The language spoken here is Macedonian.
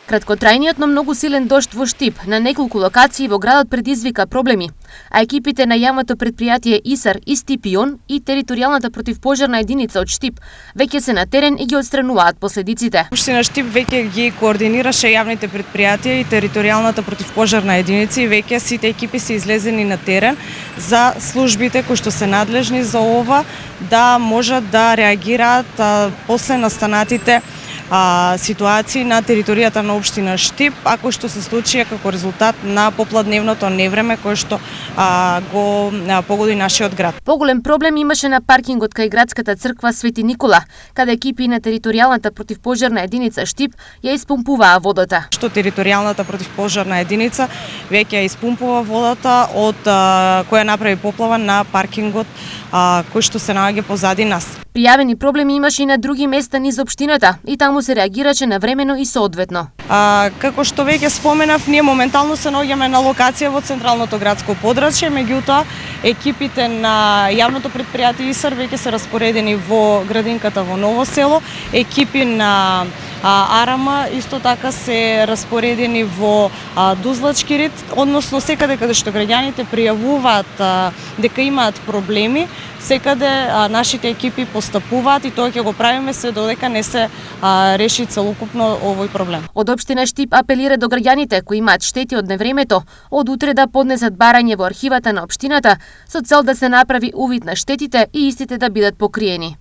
Краткотрајниот, но многу силен дожд во Штип на неколку локации во градот предизвика проблеми, а екипите на јавното претпријатие ИСАР и Стипион и територијалната противпожарна единица од Штип веќе се на терен и ги отстрануваат последиците. Општина Штип веќе ги координираше јавните претпријатија и територијалната противпожарна единица и веќе сите екипи се излезени на терен за службите кои што се надлежни за ова да можат да реагираат после настанатите ситуации на територијата на општина Штип, ако што се случи како резултат на попладневното невреме кое што го погоди нашиот град. Поголем проблем имаше на паркингот кај градската црква Свети Никола, каде екипи на територијалната противпожарна единица Штип ја испумпуваа водата. Што територијалната противпожарна единица веќе ја испумпува водата од која направи поплава на паркингот кој што се наоѓа позади нас. Пријавени проблеми имаше и на други места низ општината и таму се реагираше навремено и соодветно. Како што веќе споменав, ние моментално се наоѓаме на локација во централното градско подрачје, меѓутоа екипите на јавното претпријатие ИСАР веќе се распоредени во градинката во Ново село, екипи на Арама исто така се распоредени во Дузлачки рид, односно секаде каде што граѓаните пријавуваат дека имаат проблеми, секаде нашите екипи постапуваат и тоа ќе го правиме се додека не се реши целокупно овој проблем. Од општина Штип апелира до граѓаните кои имаат штети од невремето, од утре да поднесат барање во архивата на општината со цел да се направи увид на штетите и истите да бидат покриени.